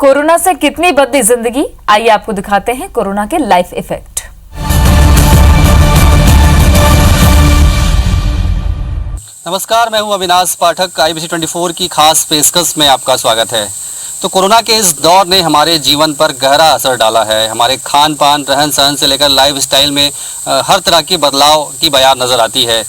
Corona से कितनी बदली जिंदगी, आइए आपको दिखाते हैं कोरोना के लाइफ इफेक्ट। नमस्कार, मैं हूं अविनाश पाठक। IBC 24 की खास पेशकश में आपका स्वागत है। तो कोरोना के इस दौर ने हमारे जीवन पर गहरा असर डाला है। हमारे खान पान, रहन सहन से लेकर लाइफ स्टाइल में हर तरह की बदलाव की बयार नज़र आती है।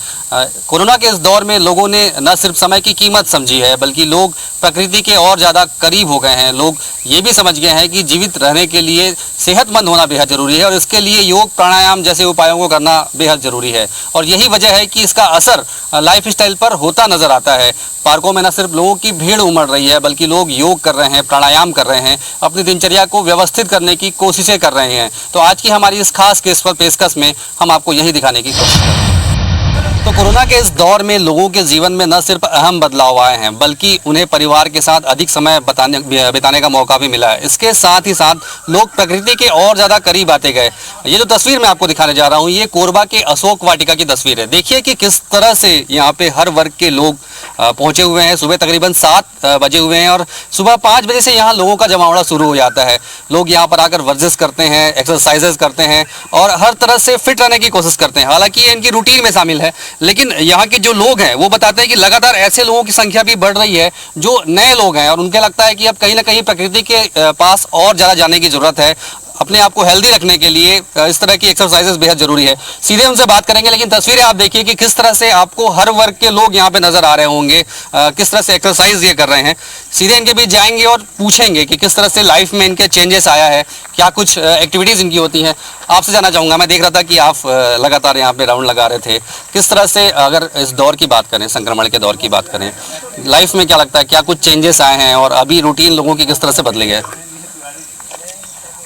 कोरोना के इस दौर में लोगों ने न सिर्फ समय की कीमत समझी है, बल्कि लोग प्रकृति के और ज़्यादा करीब हो गए हैं। लोग ये भी समझ गए हैं कि जीवित रहने के लिए सेहतमंद होना बेहद ज़रूरी है और इसके लिए योग, प्राणायाम जैसे उपायों को करना बेहद ज़रूरी है। और यही वजह है कि इसका असर लाइफ स्टाइल पर होता नज़र आता है। पार्कों में न सिर्फ लोगों की भीड़ उमड़ रही है, बल्कि लोग योग कर रहे हैं, प्राणायाम कर रहे हैं, अपनी दिनचर्या को व्यवस्थित करने की कोशिशें कर रहे हैं। तो आज की हमारी इस खास केस पर पेशकश में हम आपको यही दिखाने की कोशिश कर रहे हैं। तो कोरोना के इस दौर में लोगों के जीवन में न सिर्फ अहम बदलाव आए हैं, बल्कि उन्हें परिवार के साथ अधिक समय बिताने का मौका भी मिला है। इसके साथ ही साथ लोग प्रकृति के और ज़्यादा करीब आते गए। ये जो तस्वीर मैं आपको दिखाने जा रहा हूँ, ये कोरबा के अशोक वाटिका की तस्वीर है। देखिए कि किस तरह से यहाँ पे हर वर्ग के लोग पहुँचे हुए हैं। सुबह तकरीबन 7 बजे हुए हैं और सुबह 5 बजे से यहाँ लोगों का जमावड़ा शुरू हो जाता है। लोग यहाँ पर आकर वर्जिश करते हैं, एक्सरसाइजेज करते हैं और हर तरह से फिट रहने की कोशिश करते हैं। हालांकि ये इनकी रूटीन में शामिल है, लेकिन यहाँ के जो लोग हैं वो बताते हैं कि लगातार ऐसे लोगों की संख्या भी बढ़ रही है जो नए लोग हैं और उनके लगता है कि अब कहीं ना कहीं प्रकृति के पास और ज़्यादा जाने की ज़रूरत है। अपने आप को हेल्दी रखने के लिए इस तरह की एक्सरसाइजेस बेहद ज़रूरी है। सीधे उनसे बात करेंगे, लेकिन तस्वीरें आप देखिए कि किस तरह से आपको हर वर्ग के लोग यहाँ पे नज़र आ रहे होंगे, किस तरह से एक्सरसाइज ये कर रहे हैं। सीधे इनके बीच जाएंगे और पूछेंगे कि किस तरह से लाइफ में इनके चेंजेस आया है, क्या कुछ एक्टिविटीज़ इनकी होती हैं। आपसे जानना चाहूँगा, मैं देख रहा था कि आप लगातार यहाँ पे राउंड लगा रहे थे। किस तरह से, अगर इस दौर की बात करें, संक्रमण के दौर की बात करें, लाइफ में क्या लगता है, क्या कुछ चेंजेस आए हैं और अभी रूटीन लोगों की किस तरह से बदले गए?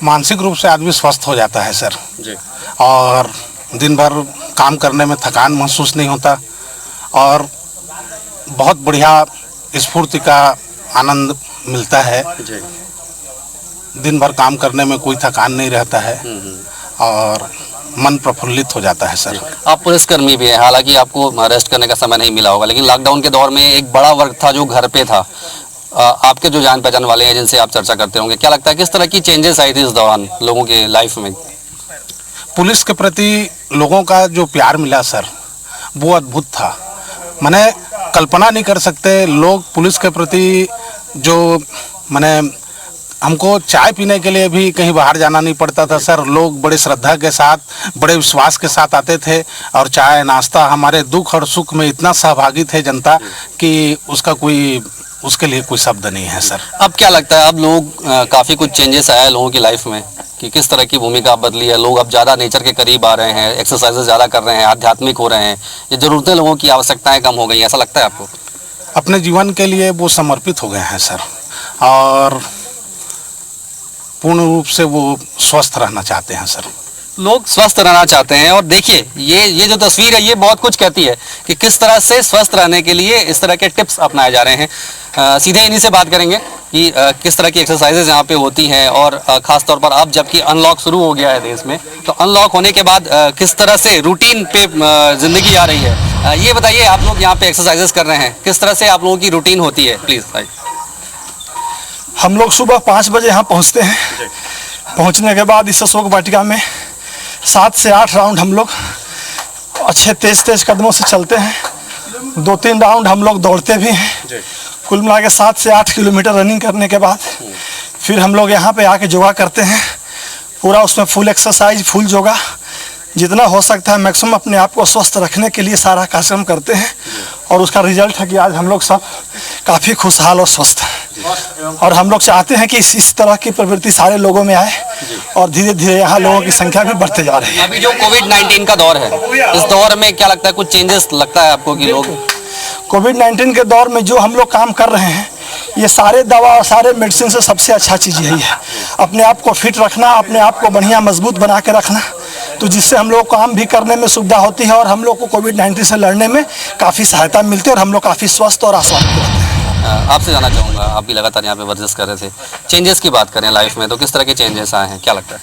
मानसिक रूप से आदमी स्वस्थ हो जाता है सर जी। और दिन भर काम करने में थकान महसूस नहीं होता और बहुत बढ़िया स्फूर्ति का आनंद मिलता है जी। दिन भर काम करने में कोई थकान नहीं रहता है और मन प्रफुल्लित हो जाता है सर। आप पुलिसकर्मी भी हैं, हालांकि आपको रेस्ट करने का समय नहीं मिला होगा, लेकिन लॉकडाउन के दौर में एक बड़ा वर्ग था जो घर पे था। आपके जो जान पहचान वाले हैं जिनसे आप चर्चा करते होंगे, क्या लगता है किस तरह की चेंजेस आई थी इस दौरान लोगों के लाइफ में? पुलिस के प्रति लोगों का जो प्यार मिला सर, वो अद्भुत था। मैंने कल्पना नहीं कर सकते लोग पुलिस के प्रति जो, मैंने हमको चाय पीने के लिए भी कहीं बाहर जाना नहीं पड़ता था सर। लोग बड़े श्रद्धा के साथ, बड़े विश्वास के साथ आते थे और चाय नाश्ता, हमारे दुख और सुख में इतना सहभागी थे जनता कि उसके लिए कोई शब्द नहीं है सर। अब क्या लगता है, अब लोग काफ़ी कुछ चेंजेस आया है लोगों की लाइफ में कि किस तरह की भूमिका बदली है? लोग अब ज़्यादा नेचर के करीब आ रहे हैं, एक्सरसाइजेज ज़्यादा कर रहे हैं, आध्यात्मिक हो रहे हैं, ये ज़रूरतें लोगों की, आवश्यकताएं कम हो गई, ऐसा लगता है आपको? अपने जीवन के लिए वो समर्पित हो गए हैं सर और पूर्ण रूप से वो स्वस्थ रहना चाहते हैं सर। लोग स्वस्थ रहना चाहते हैं और देखिए ये जो तस्वीर है ये बहुत कुछ कहती है कि किस तरह से स्वस्थ रहने के लिए इस तरह के टिप्स अपनाए जा रहे हैं। सीधे इन्हीं से बात करेंगे कि किस तरह की एक्सरसाइजेज यहाँ पे होती हैं और ख़ास तौर पर अब जबकि अनलॉक शुरू हो गया है देश में, तो अनलॉक होने के बाद किस तरह से रूटीन पे ज़िंदगी आ रही है। ये बताइए, आप लोग यहाँ पे एक्सरसाइजेज कर रहे हैं, किस तरह से आप लोगों की रूटीन होती है, प्लीज़ भाई। हम लोग सुबह 5 बजे यहाँ पहुँचते हैं। पहुँचने के बाद इस अशोक वाटिका में 7 से 8 राउंड हम लोग अच्छे तेज कदमों से चलते हैं। 2-3 राउंड हम लोग दौड़ते भी हैं। कुल मिला के 7 से 8 किलोमीटर रनिंग करने के बाद फिर हम लोग यहाँ पे आके योगा करते हैं। पूरा उसमें फुल एक्सरसाइज, फुल योगा, जितना हो सकता है मैक्सिमम अपने आप को स्वस्थ रखने के लिए सारा कार्यक्रम करते हैं और उसका रिजल्ट है कि आज हम लोग सब काफ़ी खुशहाल और स्वस्थ हैं। और हम लोग चाहते हैं कि इस तरह की प्रवृत्ति सारे लोगों में आए और धीरे धीरे यहाँ लोगों की संख्या भी बढ़ते जा रही है। अभी जो कोविड-19 का दौर है, इस दौर में क्या लगता है, कुछ चेंजेस लगता है आपको कि लोग? कोविड-19 के दौर में जो हम लोग काम कर रहे हैं, ये सारे दवा और सारे मेडिसिन से सबसे अच्छा चीज़ यही है, अपने आप को फिट रखना, अपने आप को बढ़िया मजबूत बना के रखना, तो जिससे हम लोग काम भी करने में सुविधा होती है और हम लोग को कोविड-19 से लड़ने में काफ़ी सहायता मिलती है और हम लोग काफ़ी स्वस्थ और आश्वस्त रहते हैं। आपसे जानना चाहूँगा, आप भी लगातार यहाँ पे वर्जिश कर रहे थे, चेंजेस की बात करें लाइफ में तो किस तरह के चेंजेस आए हैं, क्या लगता है?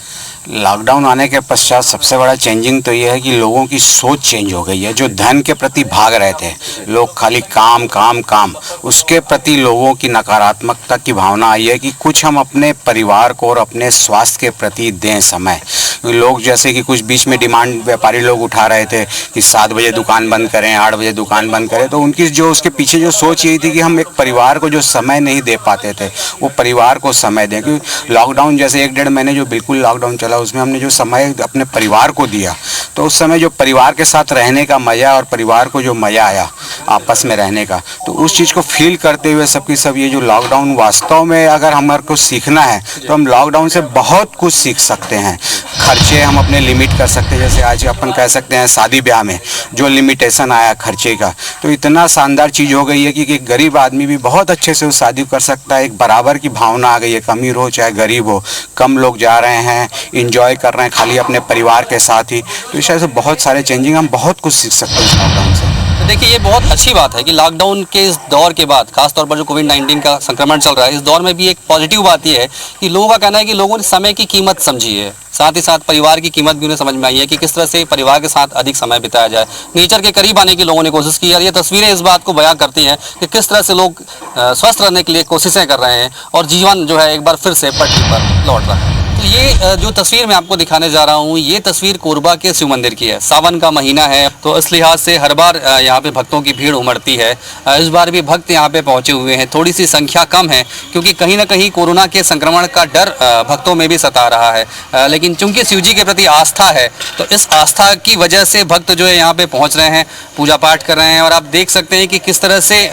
लॉकडाउन आने के पश्चात सबसे बड़ा चेंजिंग तो ये है कि लोगों की सोच चेंज हो गई है। जो धन के प्रति भाग रहे थे लोग, खाली काम काम काम, उसके प्रति लोगों की नकारात्मकता की भावना आई है कि कुछ हम अपने परिवार को और अपने स्वास्थ्य के प्रति दें समय। लोग जैसे कि कुछ बीच में डिमांड व्यापारी लोग उठा रहे थे कि 7 बजे दुकान बंद करें, 8 बजे दुकान बंद करें, तो उनकी जो उसके पीछे जो सोच यही थी कि हम एक परिवार को जो समय नहीं दे पाते थे वो परिवार को समय दें। क्योंकि लॉकडाउन जैसे 1-1.5 महीने जो बिल्कुल लॉकडाउन चला उसमें हमने जो समय अपने परिवार को दिया, तो उस समय जो परिवार के साथ रहने का मज़ा और परिवार को जो मज़ा आया आपस में रहने का, तो उस चीज़ को फील करते हुए सबकी सब ये जो लॉकडाउन वास्तव में अगर हमारे को सीखना है तो हम लॉकडाउन से बहुत कुछ सीख सकते हैं। खर्चे हम अपने लिमिट कर सकते हैं, जैसे आज अपन कह सकते हैं शादी ब्याह में जो लिमिटेशन आया खर्चे का, तो इतना शानदार चीज़ हो गई है कि एक गरीब आदमी भी बहुत अच्छे से उस शादी कर सकता है। एक बराबर की भावना आ गई है, अमीर हो चाहे गरीब हो, कम लोग जा रहे हैं, इंजॉय कर रहे हैं खाली अपने परिवार के साथ ही। तो इस तरह से बहुत सारे चेंजिंग, हम बहुत कुछ सीख सकते हैं इस लॉकडाउन से। तो देखिए ये बहुत अच्छी बात है कि लॉकडाउन के इस दौर के बाद, खासतौर पर जो कोविड-19 का संक्रमण चल रहा है, इस दौर में भी एक पॉजिटिव बात ये है कि लोगों का कहना है कि लोगों ने समय की कीमत समझी है, साथ ही साथ परिवार की कीमत भी उन्हें समझ में आई है कि किस तरह से परिवार के साथ अधिक समय बिताया जाए। नेचर के करीब आने की लोगों ने कोशिश की है और ये तस्वीरें इस बात को बयां करती हैं कि किस तरह से लोग स्वस्थ रहने के लिए कोशिशें कर रहे हैं और जीवन जो है एक बार फिर से पटरी पर लौट रहा है। तो ये जो तस्वीर मैं आपको दिखाने जा रहा हूँ, ये तस्वीर कोरबा के शिव मंदिर की है। सावन का महीना है तो इस लिहाज से हर बार यहाँ पे भक्तों की भीड़ उमड़ती है। इस बार भी भक्त यहाँ पे पहुँचे हुए हैं, थोड़ी सी संख्या कम है क्योंकि कहीं ना कहीं कोरोना के संक्रमण का डर भक्तों में भी सता रहा है। लेकिन चूंकि शिव जी के प्रति आस्था है तो इस आस्था की वजह से भक्त जो है यहाँ पे पहुँच रहे हैं, पूजा पाठ कर रहे हैं और आप देख सकते हैं कि किस तरह से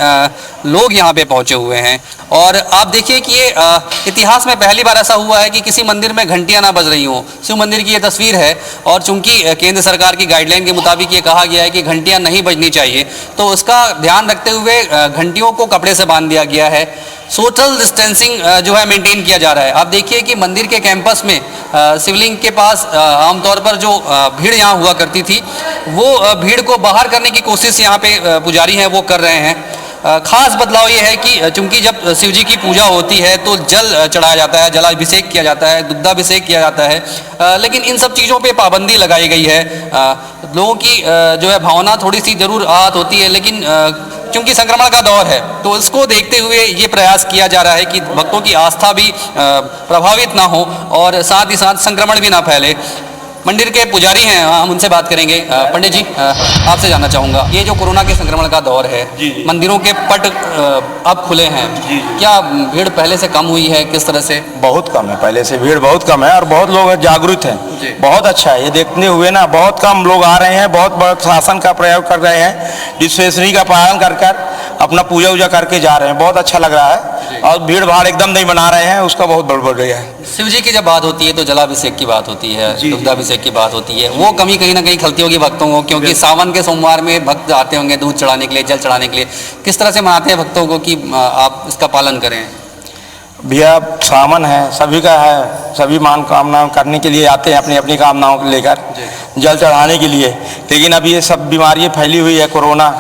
लोग यहाँ पे पहुँचे हुए हैं। और आप देखिए कि ये इतिहास में पहली बार ऐसा हुआ है कि किसी मंदिर में घंटियां ना बज रही हों। शिव मंदिर की ये तस्वीर है और चूंकि केंद्र सरकार की गाइडलाइन के मुताबिक ये कहा गया है कि घंटियां नहीं बजनी चाहिए, तो उसका ध्यान रखते हुए घंटियों को कपड़े से बांध दिया गया है। सोशल डिस्टेंसिंग जो है मेंटेन किया जा रहा है। आप देखिए कि मंदिर के कैंपस में शिवलिंग के पास आमतौर पर जो भीड़ यहाँ हुआ करती थी वो भीड़ को बाहर करने की कोशिश यहाँ पे पुजारी हैं वो कर रहे हैं। खास बदलाव ये है कि चूंकि जब शिव जी की पूजा होती है तो जल चढ़ाया जाता है, जलाभिषेक किया जाता है, दुग्धाभिषेक किया जाता है, लेकिन इन सब चीज़ों पे पाबंदी लगाई गई है। लोगों की जो है भावना थोड़ी सी जरूर आहत होती है, लेकिन चूंकि संक्रमण का दौर है तो इसको देखते हुए ये प्रयास किया जा रहा है कि भक्तों की आस्था भी प्रभावित ना हो और साथ ही साथ संक्रमण भी ना फैले। मंदिर के पुजारी हैं, हम उनसे बात करेंगे। पंडित जी, आपसे जानना चाहूँगा, ये जो कोरोना के संक्रमण का दौर है, मंदिरों के पट अब खुले हैं, क्या भीड़ पहले से कम हुई है, किस तरह से? बहुत कम है, पहले से भीड़ बहुत कम है और बहुत लोग जागरूक हैं। बहुत अच्छा है ये देखते हुए ना, बहुत कम लोग आ रहे हैं, बहुत बड़ा शासन का प्रयोग कर रहे हैं, डिस्पेंसरी का पालन कर अपना पूजा वूजा करके जा रहे हैं। बहुत अच्छा लग रहा है और भीड़ भाड़ एकदम नहीं बना रहे हैं, उसका बहुत बढ़ गया है। शिव जी की जब बात होती है तो जलाभिषेक की बात होती है, दुग्धाभिषेक की बात होती है, वो कमी कहीं ना कहीं खलती होगी भक्तों को, क्योंकि सावन के सोमवार में भक्त आते होंगे दूध चढ़ाने के लिए, जल चढ़ाने के लिए। किस तरह से मनाते हैं भक्तों को कि आप इसका पालन करें? भैया सावन है, सभी का है, सभी मान कामना करने के लिए आते हैं अपनी अपनी कामनाओं को लेकर जल चढ़ाने के लिए। लेकिन अब ये सब बीमारियाँ फैली हुई है कोरोना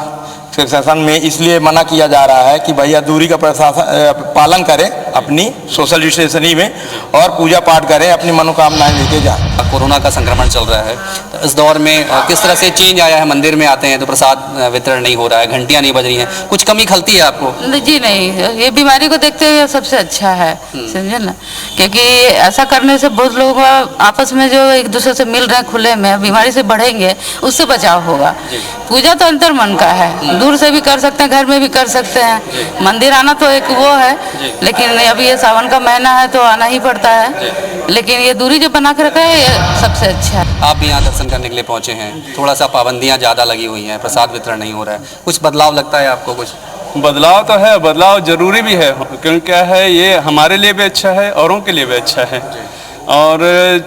सेक्शन में, इसलिए मना किया जा रहा है कि भैया दूरी का पालन करें अपनी सोशल डिस्टेंसिंग में और पूजा पाठ करें, अपनी मनोकामनाएं लेके जाएं। कोरोना का संक्रमण चल रहा है तो इस दौर में किस तरह से चेंज आया है? मंदिर में आते हैं तो प्रसाद वितरण नहीं हो रहा है, घंटियां नहीं बज रही हैं, कुछ कमी खलती है आपको? जी नहीं, ये बीमारी को देखते हुए सबसे अच्छा है, समझे ना, क्योंकि ऐसा करने से बहुत लोग आपस में जो एक दूसरे से मिल रहे हैं खुले में, बीमारी से बढ़ेंगे, उससे बचाव होगा। पूजा तो अंतर मन का है, दूर से भी कर सकते हैं, घर में भी कर सकते हैं। मंदिर आना तो एक वो है, लेकिन अभी ये सावन का महीना है तो आना ही पड़ता है, लेकिन ये दूरी जो बना के रखा है ये सबसे अच्छा है। आप भी यहाँ दर्शन करने के लिए पहुँचे हैं, थोड़ा सा पाबंदियाँ ज़्यादा लगी हुई हैं, प्रसाद वितरण नहीं हो रहा है, कुछ बदलाव लगता है आपको? कुछ बदलाव तो है, बदलाव जरूरी भी है, क्योंकि क्या है ये हमारे लिए भी अच्छा है, औरों के लिए भी अच्छा है, और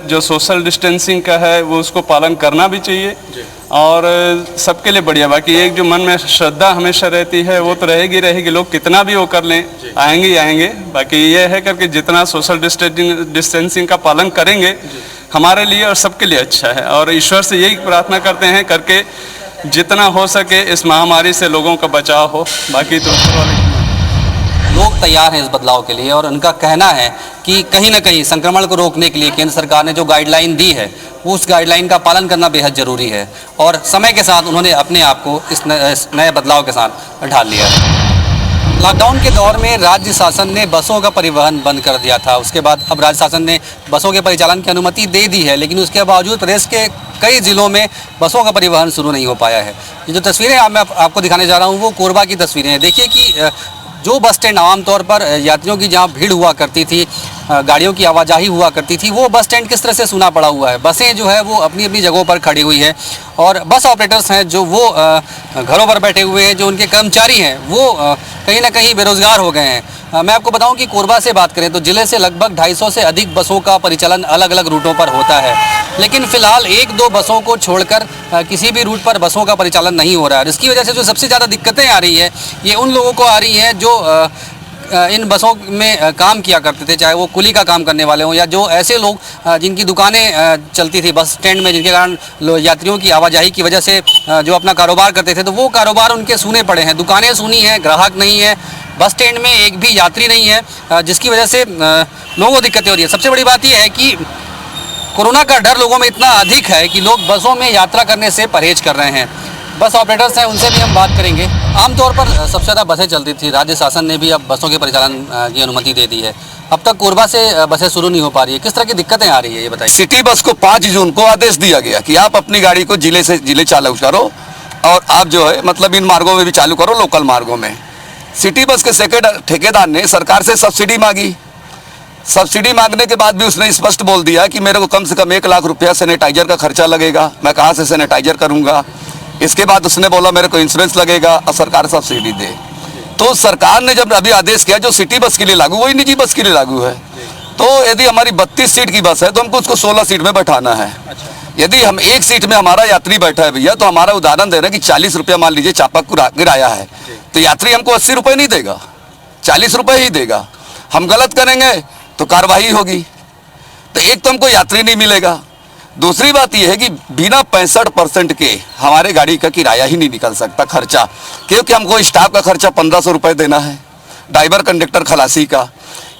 जो सोशल डिस्टेंसिंग का है वो उसको पालन करना भी चाहिए और सबके लिए बढ़िया। बाकी एक जो मन में श्रद्धा हमेशा रहती है वो तो रहेगी रहेगी, लोग कितना भी वो कर लें, आएंगे ही आएंगे। बाकी ये है करके जितना सोशल डिस्टेंसिंग का पालन करेंगे हमारे लिए और सबके लिए अच्छा है, और ईश्वर से यही प्रार्थना करते हैं करके जितना हो सके इस महामारी से लोगों का बचाव हो। बाकी तो लोग तैयार हैं इस बदलाव के लिए और उनका कहना है कि कहीं ना कहीं संक्रमण को रोकने के लिए केंद्र सरकार ने जो गाइडलाइन दी है उस गाइडलाइन का पालन करना बेहद ज़रूरी है और समय के साथ उन्होंने अपने आप को इस नए बदलाव के साथ ढाल लिया है। लॉकडाउन के दौर में राज्य शासन ने बसों का परिवहन बंद कर दिया था। उसके बाद अब राज्य शासन ने बसों के परिचालन की अनुमति दे दी है, लेकिन उसके बावजूद प्रदेश के कई ज़िलों में बसों का परिवहन शुरू नहीं हो पाया है। ये जो तस्वीरें मैं आपको दिखाने जा रहा हूँ वो कोरबा की तस्वीरें हैं। देखिए कि जो बस स्टैंड आमतौर पर यात्रियों की जहाँ भीड़ हुआ करती थी, गाड़ियों की आवाजाही हुआ करती थी, वो बस स्टैंड किस तरह से सूना पड़ा हुआ है। बसें जो है वो अपनी अपनी जगहों पर खड़ी हुई है और बस ऑपरेटर्स हैं जो वो घरों पर बैठे हुए हैं, जो उनके कर्मचारी हैं वो कहीं ना कहीं बेरोज़गार हो गए हैं। मैं आपको बताऊं कि कोरबा से बात करें तो ज़िले से लगभग 250 से अधिक बसों का परिचालन अलग अलग रूटों पर होता है, लेकिन फ़िलहाल 1-2 बसों को छोड़कर किसी भी रूट पर बसों का परिचालन नहीं हो रहा है। इसकी वजह से जो सबसे ज़्यादा दिक्कतें आ रही है ये उन लोगों को आ रही हैं जो इन बसों में काम किया करते थे, चाहे वो कुली का काम करने वाले हों या जो ऐसे लोग जिनकी दुकानें चलती थी बस स्टैंड में, जिनके कारण यात्रियों की आवाजाही की वजह से जो अपना कारोबार करते थे तो वो कारोबार उनके सूने पड़े हैं। दुकानें सूनी हैं, ग्राहक नहीं है, बस स्टैंड में एक भी यात्री नहीं है, जिसकी वजह से लोगों को दिक्कतें हो रही है। सबसे बड़ी बात यह है कि कोरोना का डर लोगों में इतना अधिक है कि लोग बसों में यात्रा करने से परहेज कर रहे हैं। बस ऑपरेटर्स हैं, उनसे भी हम बात करेंगे। आमतौर पर सबसे ज़्यादा बसें चलती थी, राज्य शासन ने भी अब बसों के परिचालन की अनुमति दे दी है। अब तक कोरबा से बसें शुरू नहीं हो पा रही है, किस तरह की दिक्कतें आ रही है ये बताइए। सिटी बस को 5 जून को आदेश दिया गया कि आप अपनी गाड़ी को जिले से जिले चालू करो और आप जो है मतलब इन मार्गों में भी चालू करो, लोकल मार्गों में। सिटी बस के ठेकेदार ने सरकार से सब्सिडी मांगी। सब्सिडी मांगने के बाद भी उसने स्पष्ट बोल दिया कि मेरे को कम से कम 1 लाख रुपया सैनिटाइजर का खर्चा लगेगा, मैं कहाँ से सैनिटाइजर करूँगा। इसके बाद उसने बोला मेरे को इंश्योरेंस लगेगा और सरकार सब्सिडी दे। तो सरकार ने जब अभी आदेश किया जो सिटी बस के लिए लागू, वही निजी बस के लिए लागू है। तो यदि हमारी 32 सीट की बस है तो हमको उसको 16 सीट में बैठाना है। यदि हम 1 सीट में हमारा यात्री बैठा है भैया, तो हमारा उदाहरण दे रहे हैं कि 40 रुपया मान लीजिए चापक गिराया है, तो यात्री हमको 80 रुपये नहीं देगा, 40 रुपये ही देगा। हम गलत करेंगे तो कार्रवाई होगी। तो एक तो हमको यात्री नहीं मिलेगा, दूसरी बात यह है कि बिना 65% के हमारे गाड़ी का किराया ही नहीं निकल सकता खर्चा, क्योंकि हमको स्टाफ का खर्चा 1500 रुपये देना है, ड्राइवर कंडक्टर खलासी का।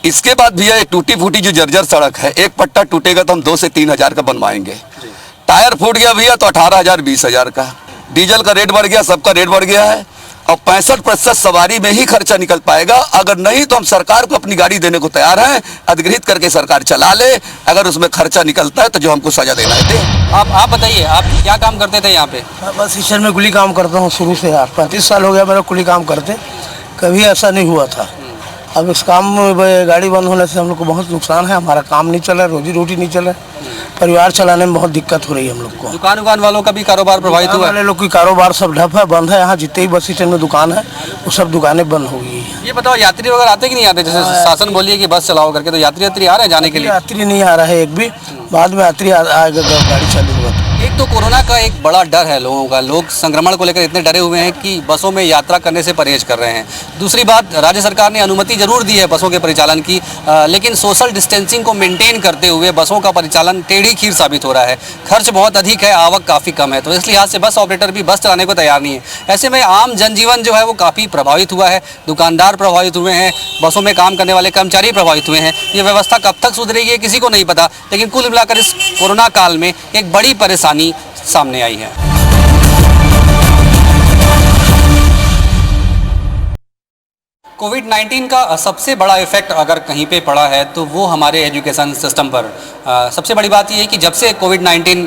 इसके बाद भैया एक टूटी फूटी जो जर्जर सड़क है, एक पट्टा टूटेगा तो हम 2 से 3 हज़ार का बनवाएंगे। टायर फूट गया भैया तो 18,000 20,000 का। डीजल का रेट बढ़ गया, सबका रेट बढ़ गया है और 65% सवारी में ही खर्चा निकल पाएगा। अगर नहीं तो हम सरकार को अपनी गाड़ी देने को तैयार हैं, अधिग्रहित करके सरकार चला ले। अगर उसमें खर्चा निकलता है तो जो हमको सजा देना है दे। आप बताइए, आप क्या काम करते थे यहाँ पे? बस स्टेशन में कुली काम करता हूँ शुरू से यार, 35 साल हो गया मेरा कुली काम करते, कभी ऐसा नहीं हुआ था। अब इस काम में गाड़ी बंद होने से हम लोग को बहुत नुकसान है, हमारा काम नहीं चला, रोजी रोटी नहीं चला, परिवार चलाने में बहुत दिक्कत हो रही है हम लोग को। दुकान वालों का भी कारोबार प्रभावित हुआ है? वाले लोग की कारोबार सब ठप है, बंद है। यहाँ जितने भी बस स्टैंड में दुकान है वो सब दुकानें बंद हो गई है। ये बताओ यात्री वगैरह आते कि नहीं आते? जैसे शासन बोलिए कि बस चलाओ करके, तो यात्री आ रहे हैं जाने के लिए? यात्री नहीं आ रहा है एक भी, बाद में यात्री आएगा गाड़ी चालू हुआ। एक तो कोरोना का एक बड़ा डर है लोगों का, लोग संक्रमण को लेकर इतने डरे हुए हैं कि बसों में यात्रा करने से परहेज कर रहे हैं। दूसरी बात, राज्य सरकार ने अनुमति जरूर दी है बसों के परिचालन की, लेकिन सोशल डिस्टेंसिंग को मेंटेन करते हुए बसों का परिचालन टेढ़ी खीर साबित हो रहा है। खर्च बहुत अधिक है, आवक काफ़ी कम है, तो इस लिहाज से बस ऑपरेटर भी बस चलाने को तैयार नहीं है। ऐसे में आम जनजीवन जो है वो काफ़ी प्रभावित हुआ है, दुकानदार प्रभावित हुए हैं, बसों में काम करने वाले कर्मचारी प्रभावित हुए हैं। ये व्यवस्था कब तक सुधरेगी ये किसी को नहीं पता, लेकिन कुल मिलाकर इस कोरोना काल में एक बड़ी परेशानी सामने आई है। कोविड-19 का सबसे बड़ा इफेक्ट अगर कहीं पे पड़ा है तो वो हमारे एजुकेशन सिस्टम पर। सबसे बड़ी बात ये है कि जब से कोविड-19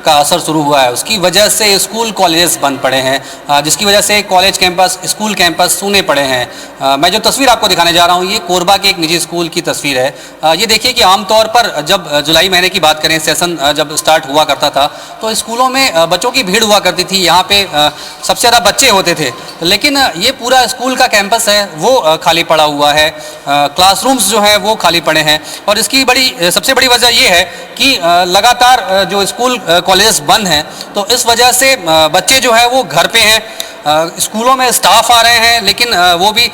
का असर शुरू हुआ है उसकी वजह से स्कूल कॉलेजेस बंद पड़े हैं, जिसकी वजह से कॉलेज कैंपस, स्कूल कैंपस सूने पड़े हैं। मैं जो तस्वीर आपको दिखाने जा रहा हूँ ये कोरबा के एक निजी स्कूल की तस्वीर है। ये देखिए कि आमतौर पर जब जुलाई महीने की बात करें, सेशन जब स्टार्ट हुआ करता था तो स्कूलों में बच्चों की भीड़ हुआ करती थी, यहाँ पे सबसे ज़्यादा बच्चे होते थे। लेकिन ये पूरा स्कूल का कैंपस है वो खाली पड़ा हुआ है, क्लासरूम्स जो हैं वो खाली पड़े हैं। और इसकी सबसे बड़ी वजह ये है कि लगातार जो स्कूल कॉलेज बंद हैं तो इस वजह से बच्चे जो है वो घर पे हैं, स्कूलों में स्टाफ आ रहे हैं लेकिन वो भी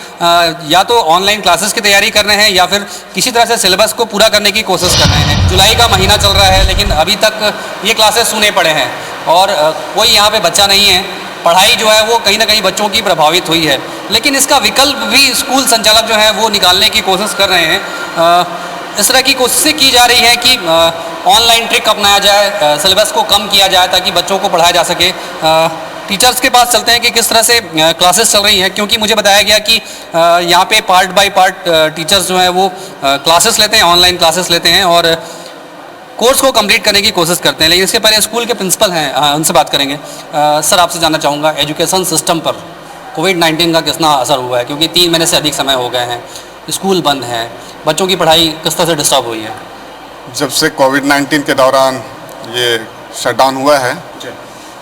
या तो ऑनलाइन क्लासेस की तैयारी कर रहे हैं या फिर किसी तरह से सिलेबस को पूरा करने की कोशिश कर रहे हैं। जुलाई का महीना चल रहा है लेकिन अभी तक ये क्लासेस सुने पड़े हैं और कोई यहाँ पे बच्चा नहीं है, पढ़ाई जो है वो कहीं ना कहीं बच्चों की प्रभावित हुई है, लेकिन इसका विकल्प भी स्कूल संचालक जो है वो निकालने की कोशिश कर रहे हैं। इस तरह की कोशिशें की जा रही हैं कि ऑनलाइन ट्रिक अपनाया जाए, सिलेबस को कम किया जाए ताकि बच्चों को पढ़ाया जा सके। टीचर्स के पास चलते हैं कि किस तरह से क्लासेस चल रही हैं, क्योंकि मुझे बताया गया कि यहाँ पे पार्ट बाय पार्ट टीचर्स जो हैं वो क्लासेस लेते हैं, ऑनलाइन क्लासेस लेते हैं और कोर्स को कंप्लीट करने की कोशिश करते हैं। लेकिन इसके पहले स्कूल के प्रिंसिपल हैं, उनसे बात करेंगे। सर, आपसे जानना चाहूँगा एजुकेशन सिस्टम पर कोविड-19 का कितना असर हुआ है, क्योंकि 3 महीने से अधिक समय हो गए हैं, स्कूल बंद हैं, बच्चों की पढ़ाई किस तरह से डिस्टर्ब हुई है? जब से कोविड-19 के दौरान ये शटडाउन हुआ है,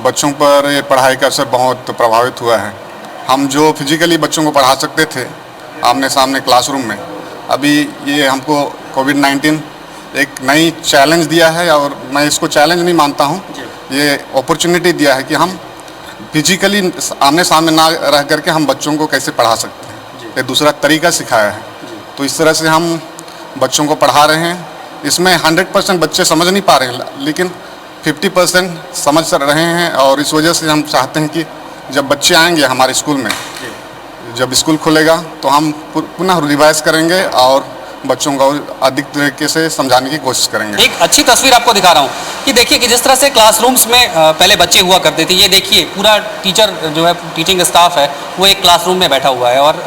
बच्चों पर ये पढ़ाई का असर बहुत प्रभावित हुआ है। हम जो फिजिकली बच्चों को पढ़ा सकते थे आमने सामने क्लासरूम में, अभी ये हमको कोविड-19 एक नई चैलेंज दिया है, और मैं इसको चैलेंज नहीं मानता हूँ, ये अपॉर्चुनिटी दिया है कि हम फिजिकली आमने सामने ना रह करके हम बच्चों को कैसे पढ़ा सकते हैं, ये दूसरा तरीका सिखाया है। तो इस तरह से हम बच्चों को पढ़ा रहे हैं। इसमें 100% बच्चे समझ नहीं पा रहे हैं, लेकिन 50% समझ रहे हैं, और इस वजह से हम चाहते हैं कि जब बच्चे आएंगे हमारे स्कूल में, जब स्कूल खुलेगा तो हम पुनः रिवाइज करेंगे और बच्चों को अधिक तरीके से समझाने की कोशिश करेंगे। एक अच्छी तस्वीर आपको दिखा रहा हूँ कि देखिए कि जिस तरह से क्लासरूम्स में पहले बच्चे हुआ करते थे, ये देखिए पूरा टीचर जो है, टीचिंग स्टाफ है, वो एक क्लासरूम में बैठा हुआ है और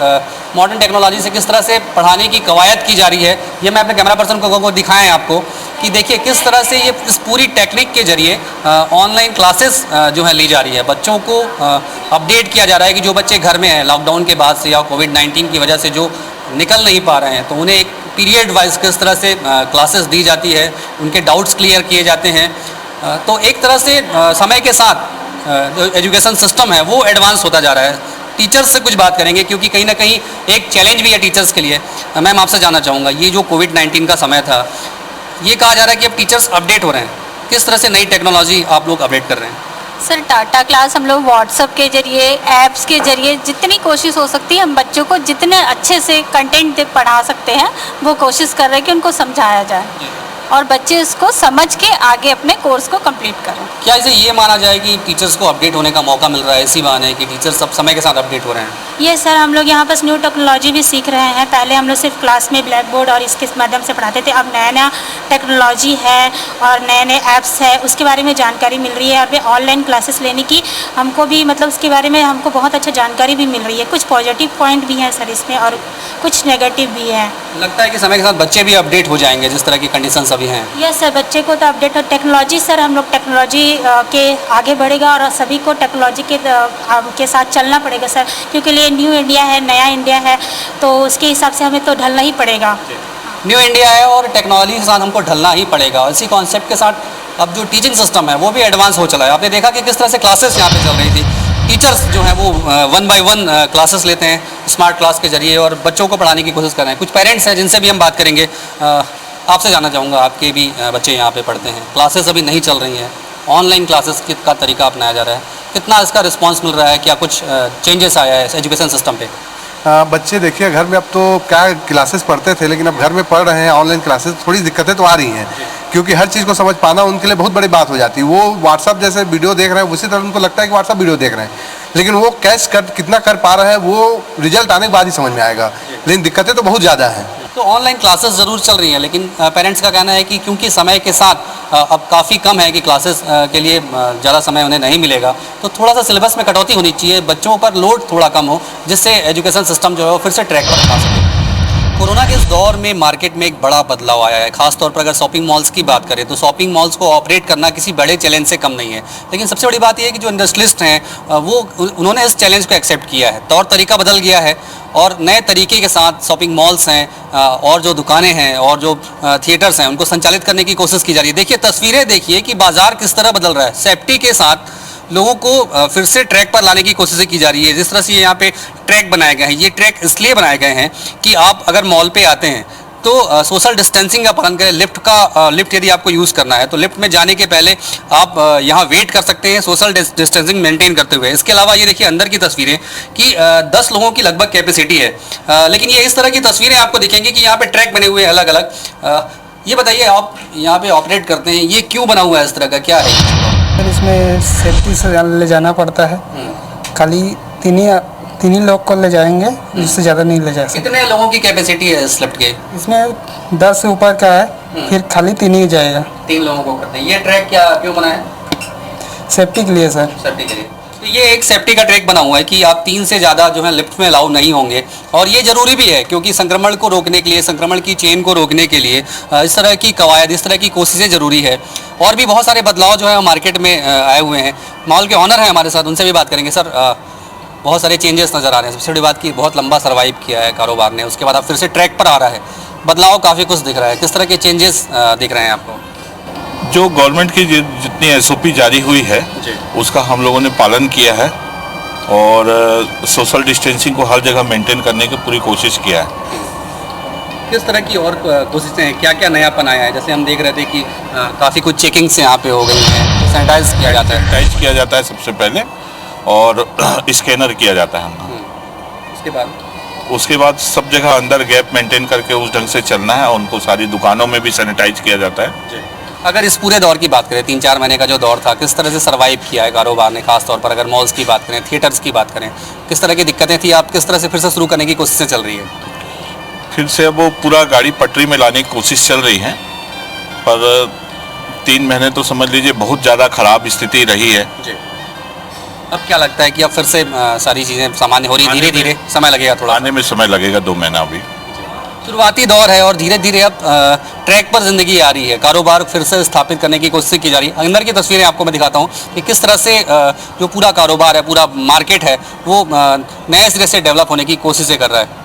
मॉडर्न टेक्नोलॉजी से किस तरह से पढ़ाने की कवायद की जा रही है, ये मैं अपने कैमरा पर्सन को दिखाएं आपको कि देखिए किस तरह से ये इस पूरी टेक्निक के जरिए ऑनलाइन क्लासेस जो है ली जा रही है। बच्चों को अपडेट किया जा रहा है कि जो बच्चे घर में हैं लॉकडाउन के बाद से या कोविड-19 की वजह से जो निकल नहीं पा रहे हैं, तो उन्हें एक पीरियड वाइज किस तरह से क्लासेस दी जाती है, उनके डाउट्स क्लियर किए जाते हैं। तो एक तरह से समय के साथ जो एजुकेशन सिस्टम है वो एडवांस होता जा रहा है। टीचर्स से कुछ बात करेंगे, क्योंकि कहीं ना कहीं एक चैलेंज भी है टीचर्स के लिए। मैम, आपसे जानना चाहूँगा, ये जो कोविड-19 का समय था, ये कहा जा रहा है कि अब टीचर्स अपडेट हो रहे हैं, किस तरह से नई टेक्नोलॉजी आप लोग अपडेट कर रहे हैं? सर, टाटा क्लास हम लोग व्हाट्सएप के जरिए, ऐप्स के जरिए जितनी कोशिश हो सकती है हम बच्चों को जितने अच्छे से कंटेंट पढ़ा सकते हैं वो कोशिश कर रहे हैं कि उनको समझाया जाए और बच्चे इसको समझ के आगे अपने कोर्स को कंप्लीट करें। क्या इसे ये माना जाए कि टीचर्स को अपडेट होने का मौका मिल रहा है, इसी बहाने कि टीचर्स सब समय के साथ अपडेट हो रहे हैं? ये सर, हम लोग यहाँ पर न्यू टेक्नोलॉजी भी सीख रहे हैं। पहले हम लोग सिर्फ क्लास में ब्लैक बोर्ड और इसके माध्यम से पढ़ाते थे, अब नया नया टेक्नोलॉजी है और नए नए ऐप्स है, उसके बारे में जानकारी मिल रही है। और वे ऑनलाइन क्लासेस लेने की हमको भी मतलब उसके बारे में हमको बहुत अच्छा जानकारी भी मिल रही है। कुछ पॉजिटिव पॉइंट भी हैं सर इसमें और कुछ नेगेटिव भी है। लगता है कि समय के साथ बच्चे भी अपडेट हो जाएंगे जिस तरह की कंडीशंस अभी हैं? यस सर, बच्चे को तो अपडेट और टेक्नोलॉजी सर, हम लोग टेक्नोलॉजी के आगे बढ़ेगा और सभी को टेक्नोलॉजी के साथ चलना पड़ेगा सर, क्योंकि ये न्यू इंडिया है, नया इंडिया है, तो उसके हिसाब से हमें तो ढलना ही पड़ेगा। न्यू इंडिया है और टेक्नोलॉजी के साथ हमको ढलना ही पड़ेगा। इसी कॉन्सेप्ट के साथ अब जो टीचिंग सिस्टम है वो भी एडवांस हो चला है। आपने देखा कि किस तरह से क्लासेस यहाँ पे चल रही थी। टीचर्स जो हैं वो 1 by 1 क्लासेस लेते हैं स्मार्ट क्लास के जरिए और बच्चों को पढ़ाने की कोशिश कर रहे हैं। कुछ पेरेंट्स हैं जिनसे भी हम बात करेंगे। आपसे जानना चाहूँगा, आपके भी बच्चे यहाँ पे पढ़ते हैं, क्लासेस अभी नहीं चल रही हैं, ऑनलाइन क्लासेस का तरीका अपनाया जा रहा है, कितना इसका रिस्पांस मिल रहा है? क्या कुछ चेंजेस आया है एजुकेशन सिस्टम पे? बच्चे देखिए घर में अब तो क्या क्लासेस पढ़ते थे, लेकिन अब घर में पढ़ रहे हैं ऑनलाइन क्लासेस, थोड़ी दिक्कतें तो आ रही हैं, क्योंकि हर चीज़ को समझ पाना उनके लिए बहुत बड़ी बात हो जाती है। वो व्हाट्सअप जैसे वीडियो देख रहे हैं उसी तरह उनको लगता है कि व्हाट्सअप वीडियो देख रहे हैं, लेकिन वो कैश कितना कर पा रहा है वो रिजल्ट आने के बाद ही समझ में आएगा, लेकिन दिक्कतें तो बहुत ज़्यादा हैं। तो ऑनलाइन क्लासेस ज़रूर चल रही हैं, लेकिन पेरेंट्स का कहना है कि क्योंकि समय के साथ अब काफ़ी कम है कि क्लासेस के लिए ज़्यादा समय उन्हें नहीं मिलेगा, तो थोड़ा सा सिलेबस में कटौती होनी चाहिए, बच्चों पर लोड थोड़ा कम हो, जिससे एजुकेशन सिस्टम जो है वो फिर से ट्रैक पर आ सके। कोरोना के इस दौर में मार्केट में एक बड़ा बदलाव आया है। खासतौर पर अगर शॉपिंग मॉल्स की बात करें तो शॉपिंग मॉल्स को ऑपरेट करना किसी बड़े चैलेंज से कम नहीं है, लेकिन सबसे बड़ी बात यह है कि जो इंडस्ट्रियलिस्ट हैं उन्होंने इस चैलेंज को एक्सेप्ट किया है। तौर तरीका बदल गया है और नए तरीके के साथ शॉपिंग मॉल्स हैं और जो दुकानें हैं और जो थिएटर्स हैं उनको संचालित करने की कोशिश की जा रही है। देखिए तस्वीरें देखिए कि बाजार किस तरह बदल रहा है। सेफ्टी के साथ लोगों को फिर से ट्रैक पर लाने की कोशिश की जा रही है। जिस तरह से यहाँ पे ट्रैक बनाए गए हैं, ये ट्रैक इसलिए बनाए गए हैं कि आप अगर मॉल पे आते हैं तो सोशल डिस्टेंसिंग का पालन करें। लिफ्ट यदि आपको यूज़ करना है तो लिफ्ट में जाने के पहले आप यहाँ वेट कर सकते हैं सोशल डिस्टेंसिंग मेंटेन करते हुए। इसके अलावा ये देखिए अंदर की तस्वीरें कि 10 लोगों की लगभग कैपेसिटी है, लेकिन ये इस तरह की तस्वीरें आपको दिखेंगी कि यहाँ पे ट्रैक बने हुए हैं अलग अलग। ये बताइए, आप यहाँ पे ऑपरेट करते हैं, ये क्यों बना हुआ है इस तरह का, क्या है? इसमें सेफ्टी से ले जाना पड़ता है खाली तीन ही लोग को ले जाएंगे, इससे ज़्यादा नहीं ले जा सकते। कितने लोगों की कैपेसिटी है इस लिफ्ट के? इसमें 10 से ऊपर का है, फिर खाली 3 ही जाएगा। 3 लोगों को करते हैं। ये ट्रैक क्या क्यों बना है? सेफ्टी के लिए सर। सेफ्टी के लिए। तो ये एक सेफ्टी का ट्रैक बना हुआ है कि आप 3 से ज़्यादा जो है लिफ्ट में अलाउ नहीं होंगे, और ये ज़रूरी भी है क्योंकि संक्रमण को रोकने के लिए, संक्रमण की चेन को रोकने के लिए इस तरह की कवायद, इस तरह की कोशिशें ज़रूरी है। और भी बहुत सारे बदलाव जो है मार्केट में आए हुए हैं। मॉल के ऑनर हैं हमारे साथ, उनसे भी बात करेंगे। सर, बहुत सारे चेंजेस नज़र आ रहे हैं। सबसे बड़ी बात कि बहुत लंबा सर्वाइव किया है कारोबार ने, उसके बाद अब फिर से ट्रैक पर आ रहा है, बदलाव काफ़ी कुछ दिख रहा है। किस तरह के चेंजेस दिख रहे हैं आपको? जो गवर्नमेंट की जितनी एसओपी जारी हुई है उसका हम लोगों ने पालन किया है, और सोशल डिस्टेंसिंग को हर जगह मेंटेन करने की पूरी कोशिश किया है। किस तरह की और कोशिशें हैं? क्या क्या नयापन आया है? जैसे हम देख रहे थे कि काफ़ी कुछ चेकिंग्स यहाँ पे हो गई हैं, सैनिटाइज किया जाता है। सैनिटाइज किया जाता है सबसे पहले, और स्कैनर किया जाता है हमने। उसके बाद सब जगह अंदर गैप मेंटेन करके उस ढंग से चलना है, और उनको सारी दुकानों में भी सैनिटाइज किया जाता है। अगर इस पूरे दौर की बात करें, 3-4 महीने का जो दौर था, किस तरह से सर्वाइव किया है कारोबार ने? खास तौर पर अगर मॉल्स की बात करें, थिएटर्स की बात करें, किस तरह की दिक्कतें थी? आप किस तरह से फिर से शुरू करने की कोशिशें चल रही है? फिर से अब वो पूरा गाड़ी पटरी में लाने की कोशिश चल रही है, पर 3 महीने तो समझ लीजिए बहुत ज़्यादा ख़राब स्थिति रही है। अब क्या लगता है कि अब फिर से सारी चीज़ें सामान्य हो रही? धीरे धीरे समय लगेगा, थोड़ा आने में समय लगेगा, 2 महीना अभी शुरुआती दौर है, और धीरे धीरे अब ट्रैक पर जिंदगी आ रही है। कारोबार फिर से स्थापित करने की कोशिश की जा रही है। अंदर की तस्वीरें आपको मैं दिखाता हूँ कि किस तरह से जो पूरा कारोबार है, पूरा मार्केट है, वो नए सिरे से डेवलप होने की कोशिशें कर रहा है।